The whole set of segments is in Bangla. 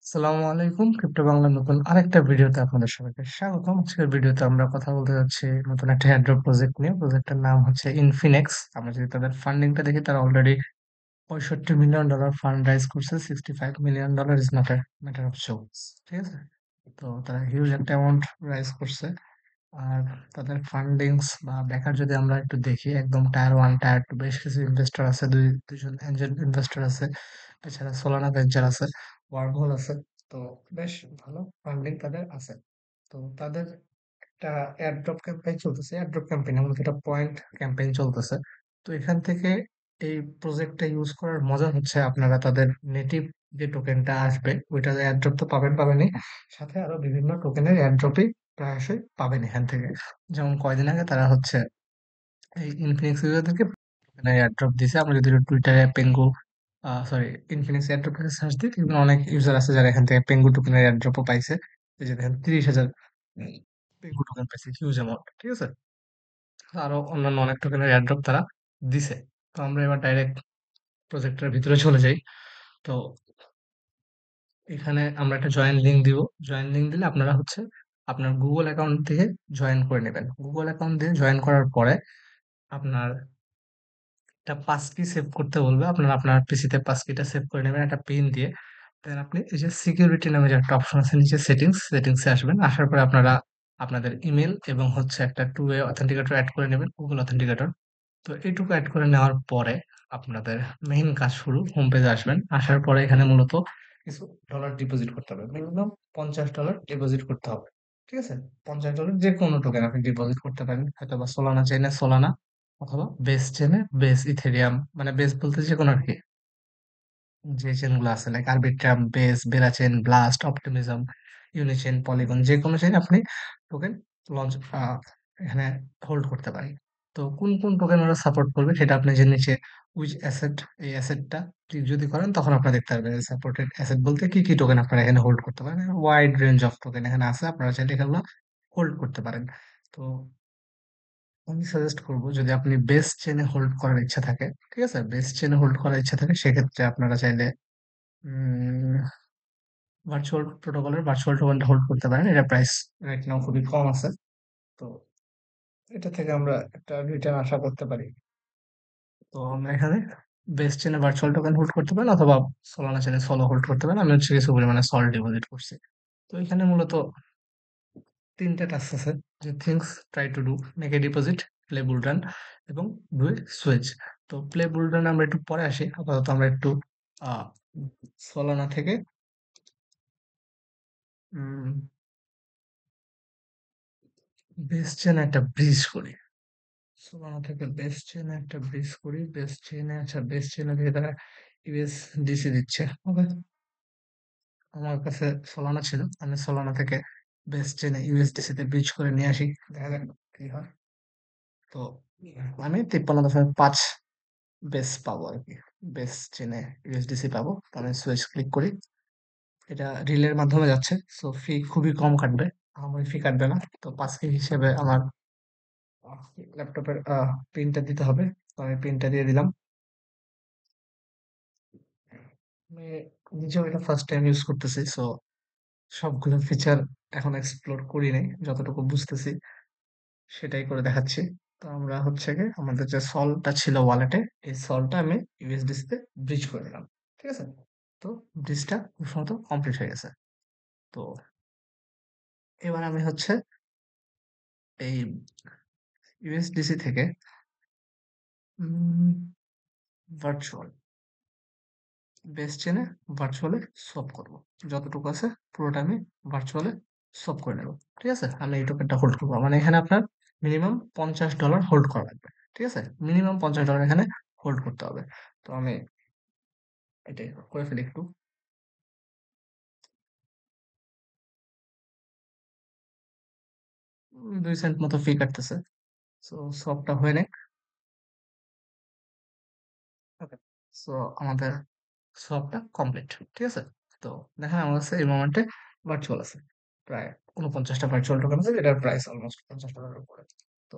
আসসালামু আলাইকুম। ক্রিপ্টো বাংলার নতুন আরেকটা ভিডিওতে আপনাদের সবাইকে স্বাগতম। আজকের ভিডিওতে আমরা কথা বলতে যাচ্ছি নতুন একটা এয়ারড্রপ প্রজেক্ট নিয়ে। প্রজেক্টটার নাম হচ্ছে ইনফিনিক্স। আমরা যদি তাদের ফান্ডিংটা দেখি, তারা অলরেডি $65 মিলিয়ন ফান্ড রাইজ করছে। $65 million is not a matter of jokes. ঠিক আছে? তো তারা হিউজ একটা অ্যামাউন্ট রাইজ করছে। আর তাদের ফান্ডিংস বা ব্যাকার যদি আমরা একটু দেখি, একদম টায়ার ওয়ান টায়ার টু বেশ কিছু ইনভেস্টর আছে, দুইজন এঞ্জেল ইনভেস্টর আছে, এছাড়া সোলানা ভেঞ্চার আছে, ওয়ার্মহোল আছে। তো বেশ ভালো ফান্ডিং তাদের আছে। তো তাদের একটা এয়ারড্রপ ক্যাম্পেইন চলতেছে, এয়ারড্রপ ক্যাম্পেইন এমনকি একটা পয়েন্ট ক্যাম্পেইন চলতেছে। তো এখান থেকে এই প্রজেক্টটা ইউজ করার মজা হচ্ছে, আপনারা তাদের নেটিভ যে টোকেনটা আসবে ওইটা এয়ারড্রপ তো পাবেনই, সাথে আরো বিভিন্ন টোকেনের এয়ারড্রপই প্রায়শই পাবেন এখান থেকে। যেমন কয়দিন আগে তারা হচ্ছে এই ইনফিনিক্স ইউজারদেরকে এয়ারড্রপ দিছে। আমরা যদি টুইটারে পেঙ্গু সরি ইনফিনিক্স এয়ারড্রপ থেকে সার্চ দিই, কিন্তু অনেক ইউজার আছে যারা এখান থেকে পেঙ্গু টোকেনের এয়ারড্রপও পাইছে। এই যে দেখেন 30,000 পেঙ্গু টোকেন পাইছে, হিউজ অ্যামাউন্ট। ঠিক আছে? আরো অন্যান্য অনেক টোকেনের এয়ারড্রপ তারা দিছে। তো আমরা এবার ডাইরেক্ট প্রজেক্টের ভিতরে চলে যাই। তো এখানে আমরা একটা জয়েন লিঙ্ক দিব। জয়েন লিঙ্ক দিলে আপনারা হচ্ছে আপনার গুগল অ্যাকাউন্ট থেকে জয়েন করে নেবেন। গুগল অ্যাকাউন্ট দিয়ে জয়েন করার পরে আপনার একটা পাসকি সেভ করতে বলবে। আপনারা আপনার পিসিতে পাসকিটা সেভ করে নেবেন একটা পিন দিয়ে। দেন আপনি এই যে সিকিউরিটি নামে যে একটা অপশন আছে নিচে, সেটিংসে আসবেন। আসার পরে আপনারা আপনাদের ইমেল এবং হচ্ছে একটা টু ওয়ে অথেন্টিকেটর অ্যাড করে নেবেন, গুগল অথেন্টিকেটর। তো এইটুকু অ্যাড করে নেওয়ার পরে আপনাদের মেইন কাজ শুরু। হোম পেজে আসবেন। আসার পরে এখানে মূলত কিছু ডলার ডিপোজিট করতে হবে। মিনিমাম $50 ডিপোজিট করতে হবে। ঠিক আছে? $50 যে কোনো টোকেন আপনি ডিপোজিট করতে পারেন। হয়তোবা সোলানা চাইলে সোলানা, অথবা বেস চেনে বেস ইথেরিয়াম, মানে বেস বলতে যে কোনো আরকি যে চেন গুলো আছে, like Arbitrum, Base, Berachain, Blast, Optimism, Unichain, Polygon, যে কোনো চেন আপনি টোকেন লঞ্চ এখানে হোল্ড করতে পারেন। তো কোন কোন টোকেন ওরা সাপোর্ট করবে সেটা আপনি যে নিচে উইচ অ্যাসেট, এই অ্যাসেটটা ক্লিক যদি করেন তখন আপনারা দেখতে পারবেন সাপোর্টেড অ্যাসেট বলতে কি কি টোকেন আপনারা এখানে হোল্ড করতে পারেন। ওয়াইড রেঞ্জ অফ টোকেন এখানে আছে, আপনারা চাইলে এগুলো হোল্ড করতে পারেন। তো আমি সাজেস্ট করব, যদি আপনি বেস চেনে হোল্ড করার ইচ্ছা থাকে, ঠিক আছে, বেস চেনে হোল্ড করার ইচ্ছা থাকে, সেক্ষেত্রে আপনারা চাইলে ভার্চুয়াল প্রোটোকলের ভার্চুয়াল টোকেনটা হোল্ড করতে পারেন। এটা প্রাইস রাইট নাও খুবই কম আছে। তো এটা থেকে আমরা একটা রিটার্ন আশা করতে পারি। তো আমরা এখানে বেস চেনে ভার্চুয়াল টোকেন হোল্ড করতে পারেন, অথবা সোলানা চেনে সোলো হোল্ড করতে পারেন। আমি হচ্ছে কিছু পরিমাণে সল ডিপোজিট করছি। তো এখানে মূলত তিনটা টাস্ক আছে, যে things try to do, make a deposit, play bull run এবং ডু এ সুইচ। তো প্লে বুলরান আমরা একটু পরে আসি। আপাতত আমরা একটু আহ সোলানা থেকে বেস চেনে একটা ব্রিজ করি। সোলানা থেকে বেস চেনে একটা ব্রিজ করি। বেস চেনে, আচ্ছা বেস চেনে থেকে তারা ইউএসডিসি দিচ্ছে। ওকে, আমার কাছে সোলানা ছিল, আমি সোলানা থেকে বেস চেনে ইউএসডিসি তে ব্রিজ করে নিয়ে আসি। দেখা যাক কি হয়। তো আমি 53.5 বেস পাবো আর কি। বেস চেনে ইউএসডিসি পাবো। তো আমি সুইচ ক্লিক করি। এটা রিলের মাধ্যমে যাচ্ছে, সো ফি খুবই কম কাটবে। আমার ফি কাটবে না। তো 5K হিসেবে আমার ল্যাপটপের পিনটা দিতে হবে। তো আমি পিনটা দিয়ে দিলাম। আমি নিজেও এটা ফার্স্ট টাইম ইউজ করতেছি, সো সবগুলো ফিচার এখন এক্সপ্লোর করি নাই। যতটুকু বুঝতেছি সেটাই করে দেখাচ্ছি। তো আমরা হচ্ছে গিয়ে আমাদের যে সলটা ছিল ওয়ালেটে, এই সলটা আমি ইউএসডিসি তে ব্রিজ করে দিলাম। ঠিক আছে? তো ব্রিজটা খুব সম্ভবত কমপ্লিট হয়ে গেছে। তো এবার আমি হচ্ছে এই ইউএসডিসি থেকে ভার্চুয়াল বেস চেনে ভার্চুয়ালে সোয়াপ করব। যতটুকু আছে পুরোটা আমি ভার্চুয়ালে সোয়াপ করে নেব। ঠিক আছে? আমি এই টোকেনটা হোল্ড করবো। মানে এখানে আপনার মিনিমাম $50 হোল্ড করা লাগবে। ঠিক আছে? মিনিমাম $50 এখানে হোল্ড করতে হবে। তো আমি এটাই করে ফেলি একটু। 2 সেন্ট মতো ফি কাটতেছে। সো সোয়াপটা হয়ে নেক। ওকে, সো আমাদের সোয়াপটা কমপ্লিট। ঠিক আছে? তো দেখেন আমার কাছে এই মোমেন্টে ভার্চুয়াল আছে প্রায় 49টা ভার্চুয়াল টোকেন আছে, যেটার প্রাইস অলমোস্ট $50 উপরে। তো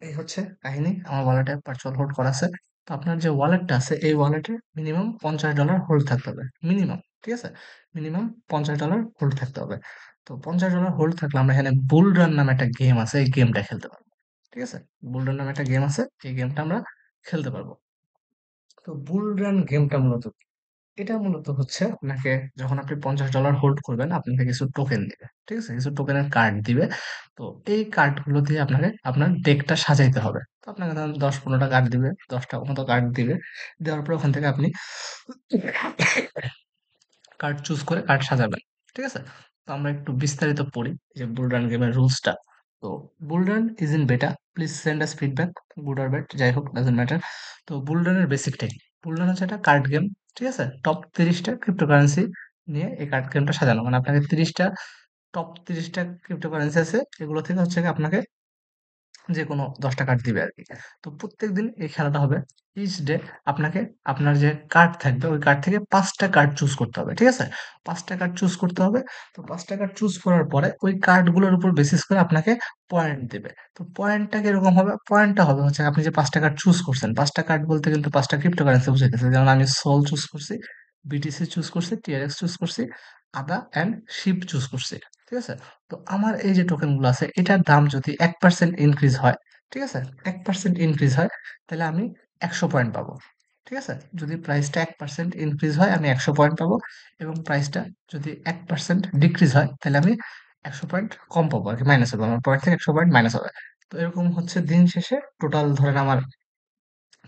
এই হচ্ছে কাহিনী, আমার ওয়ালেটে ভার্চুয়াল হোল্ড করা আছে। তো আপনার যে ওয়ালেটটা আছে, এই ওয়ালেটে মিনিমাম $50 হোল্ড থাকতে হবে, মিনিমাম। ঠিক আছে? মিনিমাম $50 হোল্ড থাকতে হবে। তো $50 হোল্ড থাকলে আমরা এখানে বুল রান নামে একটা গেম আছে, এই গেমটা খেলতে পারবো। ঠিক আছে? বুল রান নামে একটা গেম আছে, এই গেমটা আমরা খেলতে পারবো। তো বুল রান গেমটা মূলত কি? এটা মূলত হচ্ছে আপনাকে যখন আপনি $50 হোল্ড করবেন, আপনাকে কিছু টোকেন দিবে। ঠিক আছে? কিছু টোকেনের কার্ড দিবে। তো এই কার্ডগুলো দিয়ে আপনাকে আপনার ডেকটা সাজাইতে হবে। তো আপনাকে ধরেন ১০-১৫টা কার্ড দিবে, ১০টা মতো কার্ড দিবে। দেওয়ার পর ওখান থেকে আপনি কার্ড চুজ করে কার্ড সাজাবেন। ঠিক আছে? তো আমরা একটু বিস্তারিত পড়ি যে বুল রান গেমের রুলসটা। তো বুল রান ইজ ইন বেটা। Please send us feedback, good or bad, যাই হোক ডাজন্ট ম্যাটার। তো বুল রানের বেসিকটা কি? বুল রান হচ্ছে একটা কার্ড গেম। ঠিক আছে? টপ ৩০টা ক্রিপ্টোকারেন্সি নিয়ে এই কার্ড গেমটা সাজানো। মানে আপনাকে ৩০টা টপ ৩০টা ক্রিপ্টোকারেন্সি আছে। এগুলো থেকে হচ্ছে গিয়ে আপনাকে যেকোনো ১০টা কার্ড দিবে আরকি। তো প্রত্যেকদিন এই খেলাটা হবে। ইচ ডে আপনাকে আপনার যে কার্ড থাকবে, ওই কার্ড থেকে ৫ টা কার্ড চুজ করতে হবে। ঠিক আছে? ৫ টা কার্ড চুজ করতে হবে। তো ৫ টা কার্ড চুজ করার পরে ওই কার্ডগুলোর উপর বেসিস করে আপনাকে পয়েন্ট দিবে। তো পয়েন্টটা কিরকম হবে? পয়েন্টটা হবে হচ্ছে আপনি যে ৫ টা কার্ড চুজ করছেন, ৫ টা কার্ড বলতে কিন্তু ৫ টা ক্রিপ্টোকারেন্সি বুঝাইতেছে। যেমন আমি সোল চুজ করছি, বিটিসি চুজ করছি, টিআরএক্স চুজ করছি, আদা অ্যান্ড শিপ চুজ করছি। ঠিক আছে? তো আমার এই যে টোকেনগুলো আছে, এটার দাম যদি ১% ইনক্রিজ হয়, ঠিক আছে? ১% ইনক্রিজ হয়, তাহলে আমি ১০০ পয়েন্ট পাবো। ঠিক আছে? যদি প্রাইসটা ১% ইনক্রিজ হয়, আমি ১০০ পয়েন্ট পাবো এবং প্রাইসটা যদি ১% ডিক্রিজ হয়, তাহলে আমি ১০০ পয়েন্ট কম পাবো আরকি, মাইনাস হবে। আমার পয়েন্ট থেকে ১০০ পয়েন্ট মাইনাস হবে। তো এরকম হচ্ছে দিন শেষে টোটাল ধরেন আমার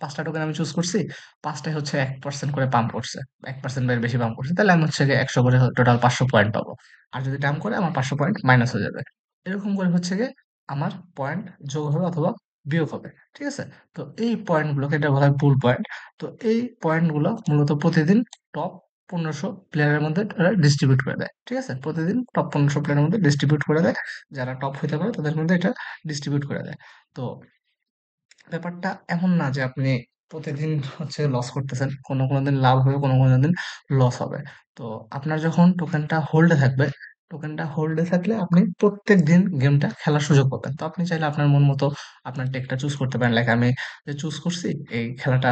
৫ টা টোকেন আমি চুজ করছি। ৫ টায় হচ্ছে ১% করে পাম্প করছে। ১% বা এর বেশি পাম্প করছে। তাহলে আমি হচ্ছে গিয়ে ১০০ করে টোটাল ৫০০ পয়েন্ট পাবো। আর যদি ডাম্প করে আমার ৫০০ পয়েন্ট মাইনাস হয়ে যাবে। এরকম করে হচ্ছে গিয়ে আমার পয়েন্ট যোগ হবে অথবা বিয়োগ হবে। ঠিক আছে? তো এই পয়েন্টগুলোকে এটা বলা হয় পুল পয়েন্ট। তো এই পয়েন্টগুলো মূলত প্রতিদিন টপ ১৫০০ প্লেয়ারের মধ্যে ওরা ডিস্ট্রিবিউট করে দেয়। ঠিক আছে? প্রতিদিন টপ ১৫০০ প্লেয়ারের মধ্যে ডিস্ট্রিবিউট করে দেয়। যারা টপ হইতে পারে তাদের মধ্যে এটা ডিস্ট্রিবিউট করে দেয়। তো ব্যাপারটা এমন না যে আপনি প্রতিদিন হচ্ছে লস করতেছেন। কোনো দিন লাভ হবে, কোনো দিন লস হবে। তো আপনার যখন টোকেনটা হোল্ডে থাকবে, টোকেনটা হোল্ডে থাকলে আপনি প্রত্যেকদিন গেমটা খেলার সুযোগ পাবেন। তো আপনি চাইলে আপনার মন মতো আপনার টেকটা চুজ করতে পারেন। লাইক আমি যে চুজ করছি এই খেলাটা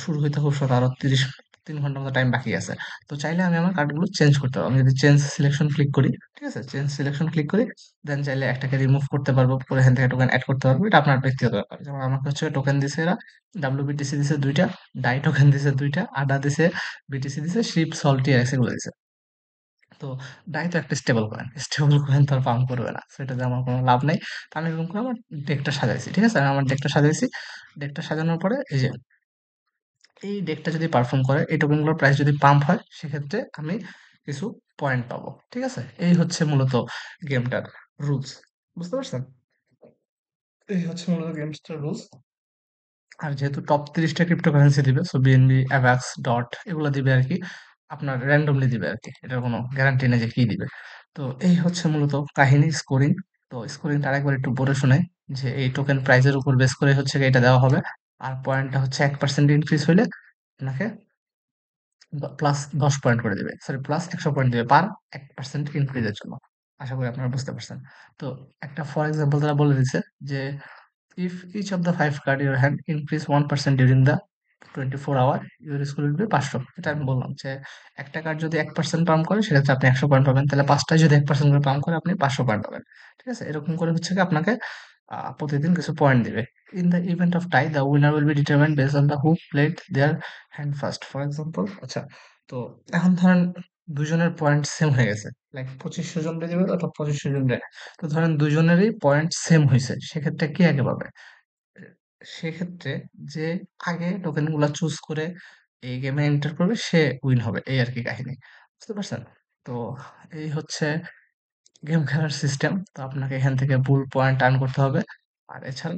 শুরু হইতে খুব আরো ৩ ঘন্টার মতো টাইম বাকি আছে। তো চাইলে আমি আমার কার্ডগুলো চেঞ্জ করতে পারবো। আমি যদি চেঞ্জ সিলেকশন ক্লিক করি, ঠিক আছে? চেঞ্জ সিলেকশন ক্লিক করি, দেন চাইলে একটাকে রিমুভ করতে পারবো। পরে এখান থেকে টোকেন এড করতে পারবো। এটা আপনার ব্যক্তিগত ব্যাপার। যেমন আমাকে হচ্ছে টোকেন দিছে এরা, WBTC দিছে ২ টা, ডাই টোকেন দিছে ২ টা, আডা দিছে, বিটিসি দিছে, শিপ, সল্ট, টিআরএক্স এগুলো দিছে। তো ডাই তো একটা স্টেবল কয়েন। স্টেবল কয়েন তো আর পাম্প করবে না। সো এটাতে আমার কোনো লাভ নাই। তো আমি এরকম করে আমার ডেকটা সাজাইছি। ঠিক আছে? আমি আমার ডেকটা সাজাইছি। ডেকটা সাজানোর পরে এই যে এই ডেকটা যদি পারফর্ম করে, এই টোকেনগুলোর প্রাইস যদি পাম্প হয়, সেক্ষেত্রে আমি কিছু পয়েন্ট পাবো। ঠিক আছে? এই হচ্ছে মূলত গেমটার রুলস। বুঝতে পারছেন? এই হচ্ছে মূলত গেমসটার রুলস। আর যেহেতু টপ ৩০টা ক্রিপ্টোকারেন্সি দিবে, সো বিএনবি, অ্যাভাক্স, ডট এগুলো দিবে আরকি। আপনার randomly দিবে আরকি। এটার কোনো গ্যারান্টি নেই যে কি দিবে। তো এই হচ্ছে মূলত কাহিনী, স্কোরিং। তো স্কোরিংটা আরেকবার একটু পড়ে শোনাই যে এই টোকেন প্রাইস এর উপর বেস করে হচ্ছে গিয়ে এটা দেওয়া হবে। আর পয়েন্টটা হচ্ছে ১% ইনক্রিজ হইলে আপনাকে প্লাস ১০ পয়েন্ট করে দিবে। সরি, প্লাস ১০০ পয়েন্ট দিবে পার ১% ইনক্রিজের জন্য। আশা করি আপনারা বুঝতে পারছেন। তো একটা ফর এক্সাম্পল তারা বলে দিছে যে if each of the 5 card in your hand increase 1% during the 24 hour, your score will be ৫০০। এটা আমি বললাম যে একটা কার্ড যদি 1% পাম্প করে সেক্ষেত্রে আপনি ১০০ পয়েন্ট পাবেন। তাহলে ৫ টায় যদি 1% করে পাম্প করে আপনি ৫০০ পয়েন্ট পাবেন। ঠিক আছে? এরকম করে হচ্ছে গিয়ে আপনাকে প্রতিদিন কিছু পয়েন্ট দিবে। In the event of tie, the winner will be determined based on the who played their hand first. For example, আচ্ছা, তো এখন ধরেন ২ জনের পয়েন্ট সেম হয়ে গেছে। লাইক ২৫০০ জনরে দিবে অথবা ২৫০০ জনরে। তো ধরেন ২ জনেরই পয়েন্ট সেম হইছে। সেক্ষেত্রে কে আগে পাবে? এ সেক্ষেত্রে যে আগে টোকেন গুলা চুজ করে এই গেমে এন্টার করবে সে উইন হবে। এই আরকি কাহিনী। বুঝতে পারছেন? তো এই হচ্ছে গেম খেলার সিস্টেম। তো আপনাকে এখান থেকে বুল পয়েন্ট আর্ন করতে হবে। আর এছাড়া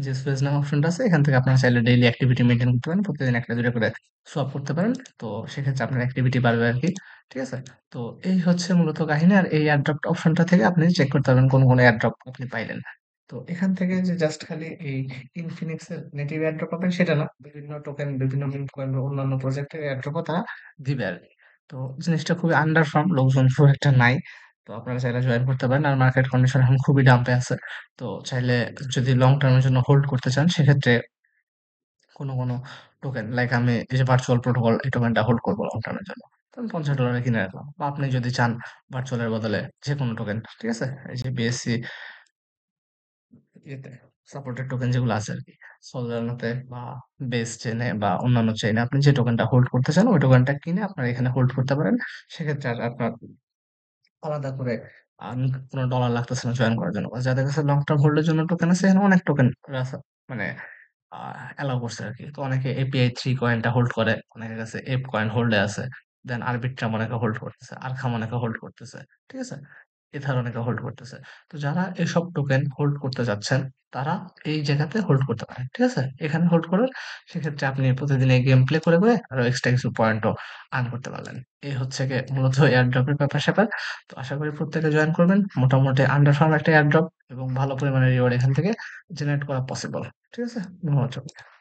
যে সুয়েজ নামে অপশনটা আছে, এখান থেকে আপনারা চাইলে ডেইলি অ্যাক্টিভিটি মেইনটেইন করতে পারেন। প্রতিদিন ১ টা ২ টা করে সোয়াপ করতে পারেন। তো সেক্ষেত্রে আপনার অ্যাক্টিভিটি বাড়বে আরকি। ঠিক আছে? তো এই হচ্ছে মূলত কাহিনী। আর এই এয়ারড্রপ অপশনটা থেকে আপনি চেক করতে পারবেন কোন এয়ারড্রপ আপনি পাইলেন। তো এখান থেকে যে জাস্ট খালি এই ইনফিনিক্স এর নেটিভ এয়ারড্রপ পাবেন সেটা না। বিভিন্ন টোকেন, বিভিন্ন মিম কয়েন বা অন্যান্য প্রজেক্টের এয়ারড্রপও তারা দিবে আরকি। তো জিনিসটা খুবই আন্ডার ফার্ম, লোকজন খুব একটা নাই। তো আপনারা চাইলে জয়েন করতে পারেন। আর মার্কেট কন্ডিশন এখন খুবই ডাম্পে আছে। তো চাইলে যদি লং টার্মের জন্য হোল্ড করতে চান সেক্ষেত্রে কোনো টোকেন লাইক আমি এই যে ভার্চুয়াল প্রোটোকল, এই টোকেনটা হোল্ড করবো লং টার্মের জন্য। ধরুন $50 কিনে রাখলাম। বা আপনি যদি চান ভার্চুয়ালের বদলে যেকোনো টোকেন, ঠিক আছে? এই যে BSC ইয়েতে সাপোর্টেড টোকেন যেগুলো আছে আরকি। সোলানাতে বা বেস চেইনে বা অন্যান্য চেইনে আপনি যে টোকেনটা হোল্ড করতে চান, ওই টোকেনটা কিনে আপনারা এখানে হোল্ড করতে পারেন। সেক্ষেত্রে আর আপনার আলাদা করে কোনো ডলার লাগতেছে না জয়েন করার জন্য। বা যাদের কাছে লং টার্ম হোল্ড এর জন্য টোকেন আছে, এখানে অনেক টোকেন মানে আ এলাও করছে আরকি। তো অনেকে API 3 কয়েনটা হোল্ড করে, অনেকের কাছে এপ কয়েন হোল্ড এ আছে। দেন আরবিট্রাম অনেকে হোল্ড করতেছে, আরখাম অনেকে হোল্ড করতেছে। ঠিক আছে? এথার অনেকে হোল্ড করতেছে। তো যারা এসব টোকেন হোল্ড করতে চাচ্ছেন, তারা এই জায়গাতে হোল্ড করতে পারেন। ঠিক আছে? এখানে হোল্ড করবেন। সেক্ষেত্রে আপনি প্রতিদিন এই গেম প্লে করে আরো এক্সট্রা কিছু পয়েন্টও আর্ন করতে পারলেন। এই হচ্ছে গিয়ে মূলত এয়ারড্রপ এর ব্যাপার-স্যাপার। তো আশা করি প্রত্যেকে জয়েন করবেন। মোটামুটি আন্ডারফার্ম একটা এয়ারড্রপ এবং ভালো পরিমাণের রিওয়ার্ড এখান থেকে জেনারেট করা পসিবল। ঠিক আছে? ধন্যবাদ সবাইকে।